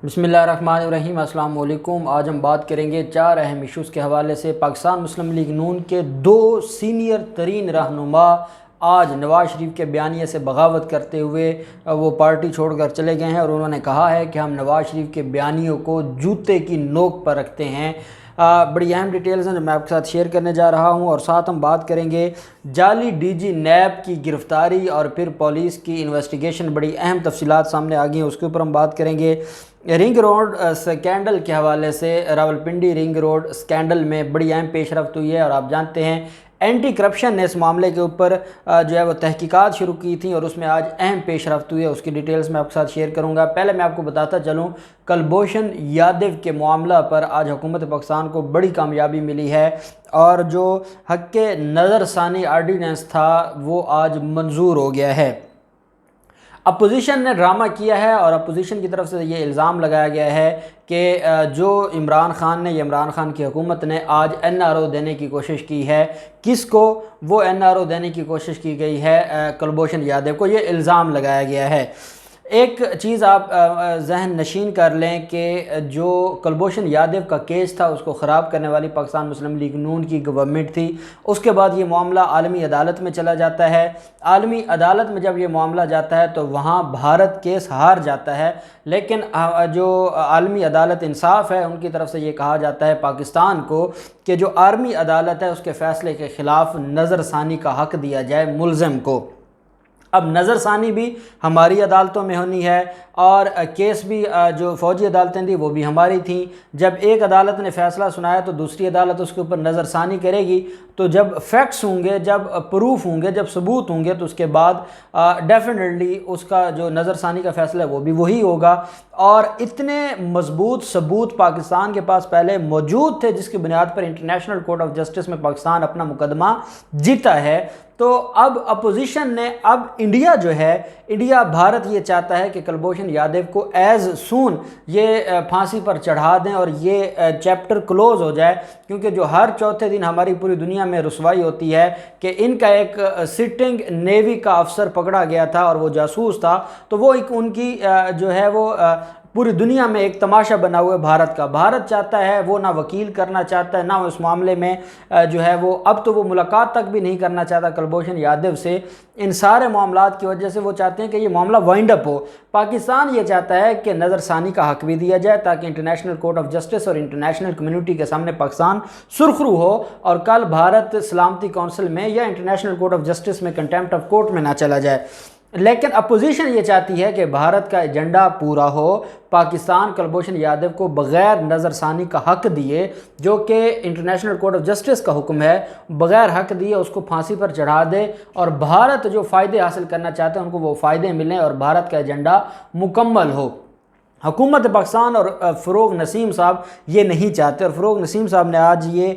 بسم اللہ الرحمن الرحیم۔ السلام علیکم۔ آج ہم بات کریں گے 4 اہم ایشوز کے حوالے سے۔ پاکستان مسلم لیگ نون کے 2 سینئر ترین رہنما آج نواز شریف کے بیانیے سے بغاوت کرتے ہوئے وہ پارٹی چھوڑ کر چلے گئے ہیں، اور انہوں نے کہا ہے کہ ہم نواز شریف کے بیانیوں کو جوتے کی نوک پر رکھتے ہیں۔ بڑی اہم ڈیٹیلز ہیں جو میں آپ کے ساتھ شیئر کرنے جا رہا ہوں، اور ساتھ ہم بات کریں گے جعلی ڈی جی نیب کی گرفتاری اور پھر پولیس کی انویسٹیگیشن۔ بڑی اہم تفصیلات سامنے آ گئی ہیں، اس کے اوپر ہم بات کریں گے۔ رنگ روڈ سکینڈل کے حوالے سے راولپنڈی رنگ روڈ سکینڈل میں بڑی اہم پیش رفت ہوئی ہے، اور آپ جانتے ہیں اینٹی کرپشن نے اس معاملے کے اوپر جو ہے وہ تحقیقات شروع کی تھیں، اور اس میں آج اہم پیش رفت ہوئی ہے، اس کی ڈیٹیلز میں آپ کے ساتھ شیئر کروں گا۔ پہلے میں آپ کو بتاتا چلوں، کلبھوشن یادو کے معاملہ پر آج حکومت پاکستان کو بڑی کامیابی ملی ہے، اور جو حق نظر ثانی آرڈیننس تھا وہ آج منظور ہو گیا ہے۔ اپوزیشن نے ڈرامہ کیا ہے، اور اپوزیشن کی طرف سے یہ الزام لگایا گیا ہے کہ جو عمران خان نے، یہ عمران خان کی حکومت نے آج این آر او دینے کی کوشش کی ہے۔ کس کو؟ وہ این آر او دینے کی کوشش کی گئی ہے کلبھوشن یادو کو، یہ الزام لگایا گیا ہے۔ ایک چیز آپ ذہن نشین کر لیں کہ جو کلبھوشن یادو کا کیس تھا، اس کو خراب کرنے والی پاکستان مسلم لیگ نون کی گورنمنٹ تھی۔ اس کے بعد یہ معاملہ عالمی عدالت میں چلا جاتا ہے۔ عالمی عدالت میں جب یہ معاملہ جاتا ہے تو وہاں بھارت کیس ہار جاتا ہے، لیکن جو عالمی عدالت انصاف ہے ان کی طرف سے یہ کہا جاتا ہے پاکستان کو کہ جو عالمی عدالت ہے اس کے فیصلے کے خلاف نظر ثانی کا حق دیا جائے ملزم کو۔ اب نظر ثانی بھی ہماری عدالتوں میں ہونی ہے، اور کیس بھی جو فوجی عدالتیں تھیں وہ بھی ہماری تھیں۔ جب ایک عدالت نے فیصلہ سنایا تو دوسری عدالت اس کے اوپر نظر ثانی کرے گی، تو جب فیکٹس ہوں گے، جب پروف ہوں گے، جب ثبوت ہوں گے، تو اس کے بعد ڈیفینیٹلی اس کا جو نظر ثانی کا فیصلہ ہے وہ بھی وہی ہوگا۔ اور اتنے مضبوط ثبوت پاکستان کے پاس پہلے موجود تھے جس کی بنیاد پر انٹرنیشنل کورٹ آف جسٹس میں پاکستان اپنا مقدمہ جیتا ہے۔ تو اب اپوزیشن نے، اب انڈیا جو ہے، انڈیا بھارت یہ چاہتا ہے کہ کلبھوشن یادو کو ایز سون یہ پھانسی پر چڑھا دیں اور یہ چیپٹر کلوز ہو جائے، کیونکہ جو ہر چوتھے دن ہماری پوری دنیا میں رسوائی ہوتی ہے کہ ان کا ایک سٹنگ نیوی کا افسر پکڑا گیا تھا اور وہ جاسوس تھا، تو وہ ایک ان کی جو ہے وہ پوری دنیا میں ایک تماشا بنا ہوا ہے بھارت کا۔ بھارت چاہتا ہے، وہ نہ وکیل کرنا چاہتا ہے، نہ اس معاملے میں جو ہے وہ اب تو وہ ملاقات تک بھی نہیں کرنا چاہتا کلبھوشن یادو سے۔ ان سارے معاملات کی وجہ سے وہ چاہتے ہیں کہ یہ معاملہ وائنڈ اپ ہو۔ پاکستان یہ چاہتا ہے کہ نظر ثانی کا حق بھی دیا جائے تاکہ انٹرنیشنل کورٹ آف جسٹس اور انٹرنیشنل کمیونٹی کے سامنے پاکستان سرخرو ہو، اور کل بھارت سلامتی کونسل میں یا انٹرنیشنل کورٹ آف جسٹس میں کنٹیمپٹ آف کورٹ میں نہ چلا جائے۔ لیکن اپوزیشن یہ چاہتی ہے کہ بھارت کا ایجنڈا پورا ہو، پاکستان کلبھوشن یادو کو بغیر نظر ثانی کا حق دیے، جو کہ انٹرنیشنل کورٹ آف جسٹس کا حکم ہے، بغیر حق دیے اس کو پھانسی پر چڑھا دے، اور بھارت جو فائدے حاصل کرنا چاہتے ہیں ان کو وہ فائدے ملیں اور بھارت کا ایجنڈا مکمل ہو۔ حکومت پاکستان اور فروغ نسیم صاحب یہ نہیں چاہتے، اور فروغ نسیم صاحب نے آج یہ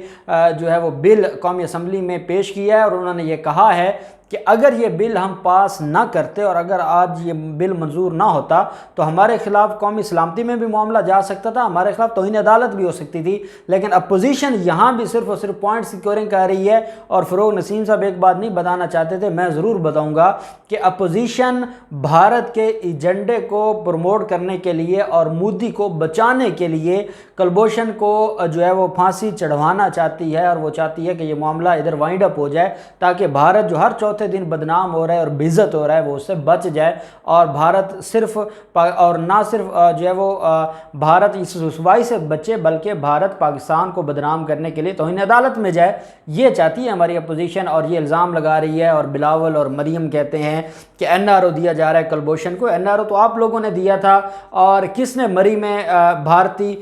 جو ہے وہ بل قومی اسمبلی میں پیش کیا ہے، اور انہوں نے یہ کہا ہے کہ اگر یہ بل ہم پاس نہ کرتے اور اگر آج یہ بل منظور نہ ہوتا تو ہمارے خلاف قومی سلامتی میں بھی معاملہ جا سکتا تھا، ہمارے خلاف توہین عدالت بھی ہو سکتی تھی۔ لیکن اپوزیشن یہاں بھی صرف اور صرف پوائنٹ سیکیورنگ کر رہی ہے، اور فروغ نسیم صاحب ایک بات نہیں بتانا چاہتے تھے، میں ضرور بتاؤں گا کہ اپوزیشن بھارت کے ایجنڈے کو پروموٹ کرنے کے لیے اور مودی کو بچانے کے لیے کلبھوشن کو جو ہے وہ پھانسی چڑھوانا چاہتی ہے، اور وہ چاہتی ہے کہ یہ معاملہ ادھر وائنڈ اپ ہو جائے تاکہ بھارت جو ہر چوتھے دن بدنام ہو رہا ہے اور بے عزت ہو رہا ہے وہ اس سے بچ جائے، اور بھارت صرف اور نہ صرف جو ہے وہ بھارت اس رسوائی سے بچے بلکہ بھارت پاکستان کو بدنام کرنے کے لیے توہین عدالت میں جائے، یہ چاہتی ہے ہماری اپوزیشن، اور یہ الزام لگا رہی ہے۔ اور بلاول اور مریم کہتے ہیں کہ این آر او دیا جا رہا ہے کلبھوشن کو۔ این آر او تو آپ لوگوں نے دیا تھا، اور کس نے مری میں بھارتی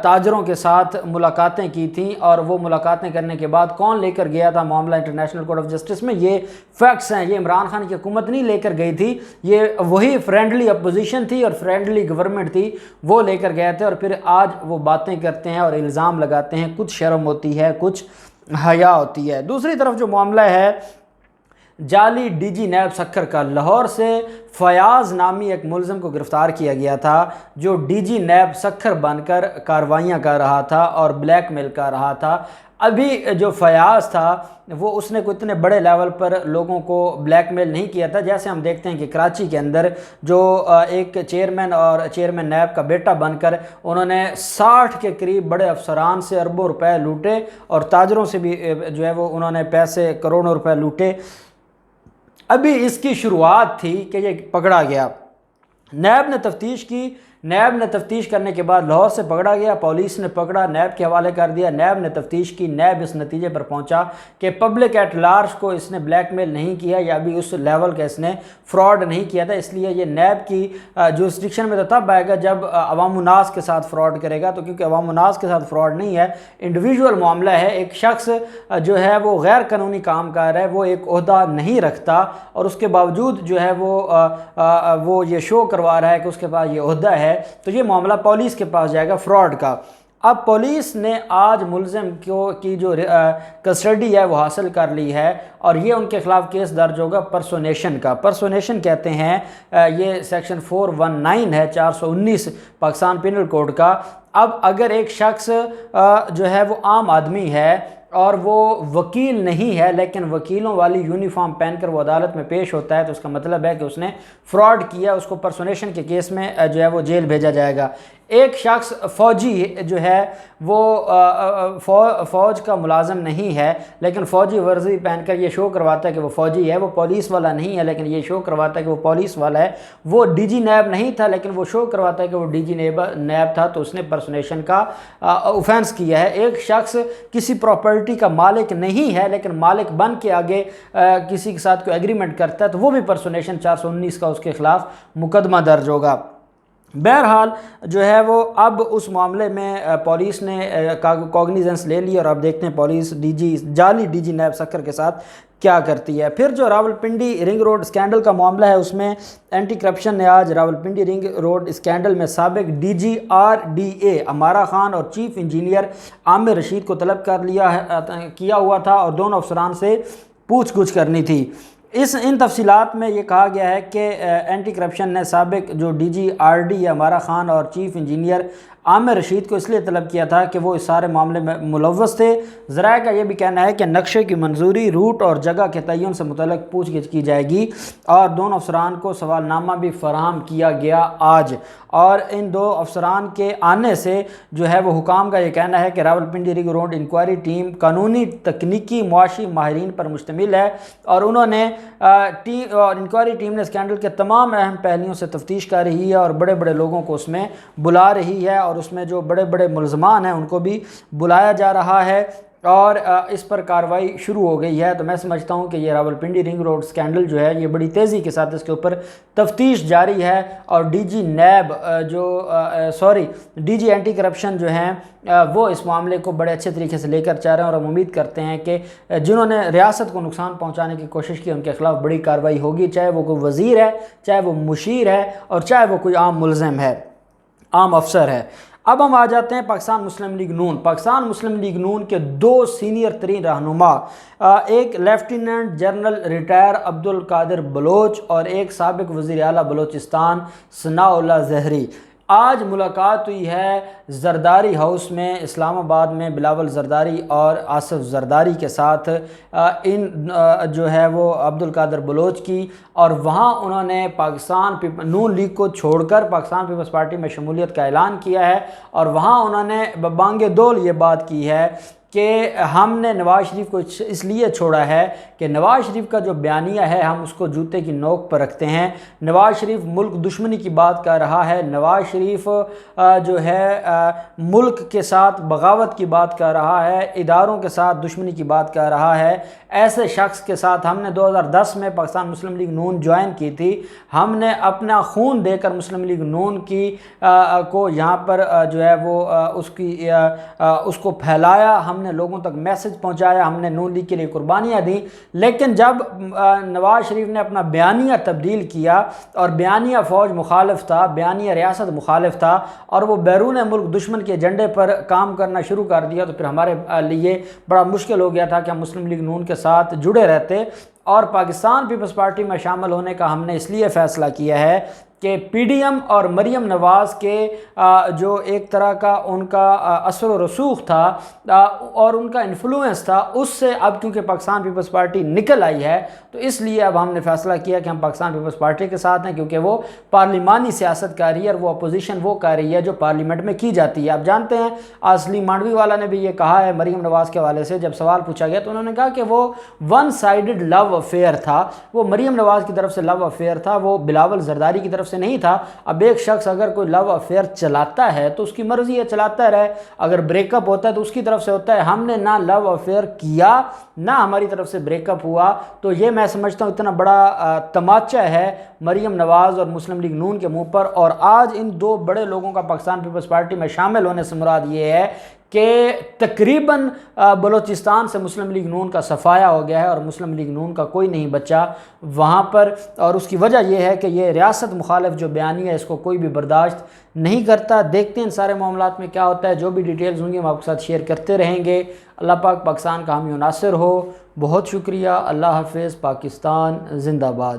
تاجروں کے ساتھ ملاقاتیں کی تھیں، اور وہ ملاقاتیں کرنے کے بعد کون لے کر گیا تھا معاملہ انٹرنیشنل کورٹ آف جسٹس میں؟ یہ فیکٹس ہیں، یہ عمران خان کی حکومت نہیں لے کر گئی تھی، یہ وہی فرینڈلی اپوزیشن تھی اور فرینڈلی گورنمنٹ تھی، وہ لے کر گئے تھے، اور پھر آج وہ باتیں کرتے ہیں اور الزام لگاتے ہیں۔ کچھ شرم ہوتی ہے، کچھ حیا ہوتی ہے۔ دوسری طرف جو معاملہ ہے جعلی ڈی جی نیب سکھر کا لاہور سے فیاض نامی ایک ملزم کو گرفتار کیا گیا تھا جو ڈی جی نیب سکھر بن کر کارروائیاں کر رہا تھا اور بلیک میل کر رہا تھا۔ ابھی جو فیاض تھا وہ اس نے کوئی اتنے بڑے لیول پر لوگوں کو بلیک میل نہیں کیا تھا، جیسے ہم دیکھتے ہیں کہ کراچی کے اندر جو ایک چیئرمین اور چیئرمین نیب کا بیٹا بن کر انہوں نے 60 کے قریب بڑے افسران سے اربوں روپے لوٹے اور تاجروں سے بھی جو ہے وہ انہوں نے پیسے کروڑوں روپے لوٹے۔ ابھی اس کی شروعات تھی کہ یہ پکڑا گیا، نیب نے تفتیش کی، نیب نے تفتیش کرنے کے بعد لاہور سے پکڑا گیا، پولیس نے پکڑا، نیب کے حوالے کر دیا، نیب نے تفتیش کی، نیب اس نتیجے پر پہنچا کہ پبلک ایٹ لارج کو اس نے بلیک میل نہیں کیا یا ابھی اس لیول کا اس نے فراڈ نہیں کیا تھا، اس لیے یہ نیب کی جورسڈکشن میں تو تب آئے گا جب عوام الناس کے ساتھ فراڈ کرے گا، تو کیونکہ عوام الناس کے ساتھ فراڈ نہیں ہے، انڈیویجول معاملہ ہے، ایک شخص جو ہے وہ غیر قانونی کام کر رہا ہے، وہ ایک عہدہ نہیں رکھتا اور اس کے باوجود جو ہے وہ یہ شو کروا رہا ہے کہ اس کے پاس یہ عہدہ ہے، تو یہ معاملہ پولیس کے پاس جائے گا فراڈ کا۔ اب پولیس نے آج ملزم کی جو کسٹڈی ہے وہ حاصل کر لی ہے اور یہ ان کے خلاف کیس درج ہوگا پرسونیشن کا۔ پرسونیشن کہتے ہیں یہ سیکشن 419 ہے 419 پاکستان پینل کوڈ کا۔ اب اگر ایک شخص جو ہے وہ عام آدمی ہے اور وہ وکیل نہیں ہے لیکن وکیلوں والی یونیفارم پہن کر وہ عدالت میں پیش ہوتا ہے تو اس کا مطلب ہے کہ اس نے فراڈ کیا، اس کو پرسونیشن کے کیس میں جو ہے وہ جیل بھیجا جائے گا۔ ایک شخص فوجی جو ہے وہ فوج کا ملازم نہیں ہے لیکن فوجی ورزی پہن کر یہ شو کرواتا ہے کہ وہ فوجی ہے، وہ پولیس والا نہیں ہے لیکن یہ شو کرواتا ہے کہ وہ پولیس والا ہے، وہ ڈی جی نیب نہیں تھا لیکن وہ شو کرواتا ہے کہ وہ ڈی جی نیب تھا، تو اس نے پرسونیشن کا اوفینس کیا ہے۔ ایک شخص کسی پراپرٹی کا مالک نہیں ہے لیکن مالک بن کے آگے کسی کے ساتھ کوئی ایگریمنٹ کرتا ہے تو وہ بھی پرسونیشن 419 کا اس کے خلاف مقدمہ درج ہوگا۔ بہرحال جو ہے وہ اب اس معاملے میں پولیس نے کوگنیزنس لے لی اور اب دیکھتے ہیں پولیس جعلی ڈی جی نیب سکھر کے ساتھ کیا کرتی ہے۔ پھر جو راولپنڈی رنگ روڈ اسکینڈل کا معاملہ ہے اس میں اینٹی کرپشن نے آج راولپنڈی رنگ روڈ اسکینڈل میں سابق ڈی جی RDA امارہ خان اور چیف انجینئر عامر رشید کو طلب کیا ہوا تھا اور دونوں افسران سے پوچھ گچھ کرنی تھی۔ ان تفصیلات میں یہ کہا گیا ہے کہ اینٹی کرپشن نے سابق جو ڈی جی RD امارہ خان اور چیف انجینئر عامر رشید کو اس لیے طلب کیا تھا کہ وہ اس سارے معاملے میں ملوث تھے۔ ذرائع کا یہ بھی کہنا ہے کہ نقشے کی منظوری، روٹ اور جگہ کے تعین سے متعلق پوچھ گچھ کی جائے گی اور دونوں افسران کو سوال نامہ بھی فراہم کیا گیا آج، اور ان دو افسران کے آنے سے جو ہے وہ حکام کا یہ کہنا ہے کہ Rawalpindi ring road inquiry team قانونی، تکنیکی، معاشی ماہرین پر مشتمل ہے اور انہوں نے انکوائری ٹیم نے اسکینڈل کے تمام اہم پہلوؤں سے تفتیش کر رہی ہے اور بڑے بڑے لوگوں کو اس میں بلا رہی ہے اور اس میں جو بڑے بڑے ملزمان ہیں ان کو بھی بلایا جا رہا ہے اور اس پر کارروائی شروع ہو گئی ہے۔ تو میں سمجھتا ہوں کہ یہ راولپنڈی رنگ روڈ اسکینڈل جو ہے یہ بڑی تیزی کے ساتھ اس کے اوپر تفتیش جاری ہے اور D G NAB D G anti corruption جو ہیں وہ اس معاملے کو بڑے اچھے طریقے سے لے کر چاہ رہے ہیں اور ہم امید کرتے ہیں کہ جنہوں نے ریاست کو نقصان پہنچانے کی کوشش کی ان کے خلاف بڑی کارروائی ہوگی، چاہے وہ کوئی وزیر ہے، چاہے وہ مشیر ہے اور چاہے وہ کوئی عام ملزم ہے، عام افسر ہے۔ اب ہم آ جاتے ہیں پاکستان مسلم لیگ نون۔ پاکستان مسلم لیگ نون کے دو سینئر ترین رہنما، ایک lieutenant general retire Abdul Qadir Baloch اور ایک سابق وزیر اعلیٰ بلوچستان ثناء اللہ زہری، آج ملاقات ہوئی ہے زرداری ہاؤس میں اسلام آباد میں بلاول زرداری اور آصف زرداری کے ساتھ ان جو ہے وہ عبدالقادر بلوچ کی، اور وہاں انہوں نے پاکستان نون لیگ کو چھوڑ کر پاکستان پیپلز پارٹی میں شمولیت کا اعلان کیا ہے اور وہاں انہوں نے ببانگ دول یہ بات کی ہے کہ ہم نے نواز شریف کو اس لیے چھوڑا ہے کہ نواز شریف کا جو بیانیہ ہے ہم اس کو جوتے کی نوک پر رکھتے ہیں۔ نواز شریف ملک دشمنی کی بات کر رہا ہے، نواز شریف جو ہے ملک کے ساتھ بغاوت کی بات کر رہا ہے، اداروں کے ساتھ دشمنی کی بات کر رہا ہے۔ ایسے شخص کے ساتھ ہم نے 2010 میں پاکستان مسلم لیگ نون جوائن کی تھی، ہم نے اپنا خون دے کر مسلم لیگ نون کی کو یہاں پر جو ہے وہ اس کو پھیلایا، ہم نے لوگوں تک میسج پہنچایا، ہم نے نون لیگ کے لیے قربانیاں دیں، لیکن جب نواز شریف نے اپنا بیانیہ تبدیل کیا اور بیانیہ فوج مخالف تھا، بیانیہ ریاست مخالف تھا اور وہ بیرون ملک دشمن کے ایجنڈے پر کام کرنا شروع کر دیا، تو پھر ہمارے لیے بڑا مشکل ہو گیا تھا کہ ہم مسلم لیگ نون کے ساتھ جڑے رہتے۔ اور پاکستان پیپلز پارٹی میں شامل ہونے کا ہم نے اس لیے فیصلہ کیا ہے کہ پی ڈی ایم اور مریم نواز کے جو ایک طرح کا ان کا اثر و رسوخ تھا اور ان کا انفلوئنس تھا، اس سے اب کیونکہ پاکستان پیپلز پارٹی نکل آئی ہے تو اس لیے اب ہم نے فیصلہ کیا کہ ہم پاکستان پیپلز پارٹی کے ساتھ ہیں، کیونکہ وہ پارلیمانی سیاست کر رہی ہے اور وہ اپوزیشن وہ کر رہی ہے جو پارلیمنٹ میں کی جاتی ہے۔ آپ جانتے ہیں اصلی مانڈوی والا نے بھی یہ کہا ہے مریم نواز کے حوالے سے، جب سوال پوچھا گیا تو انہوں نے کہا کہ وہ ون سائیڈڈ لو افیئر تھا، وہ مریم نواز کی طرف سے لو افیئر تھا، وہ بلاول زرداری کی طرف سے نہیں تھا۔ اب ایک شخص اگر کوئی لو افیئر چلاتا ہے تو اس کی مرضی ہے، چلاتا رہے، اگر بریک اپ ہوتا ہے تو اس کی طرف سے ہوتا ہے۔ ہم نے نہ لو افیئر کیا نہ ہماری طرف سے بریک اپ ہوا، تو یہ میں سمجھتا ہوں اتنا بڑا تماچا ہے مریم نواز اور مسلم لیگ نون کے منہ پر، اور آج ان دو بڑے لوگوں کا پاکستان پیپلز پارٹی میں شامل ہونے سے مراد یہ ہے کہ تقریباً بلوچستان سے مسلم لیگ نون کا صفایا ہو گیا ہے اور مسلم لیگ نون کا کوئی نہیں بچا وہاں پر، اور اس کی وجہ یہ ہے کہ یہ ریاست مخالف جو بیانیہ ہے اس کو کوئی بھی برداشت نہیں کرتا۔ دیکھتے ہیں ان سارے معاملات میں کیا ہوتا ہے، جو بھی ڈیٹیلز ہوں گی ہم آپ کے ساتھ شیئر کرتے رہیں گے۔ اللہ پاک پاکستان کا حامی و ناصر ہو۔ بہت شکریہ، اللہ حافظ، پاکستان زندہ باد۔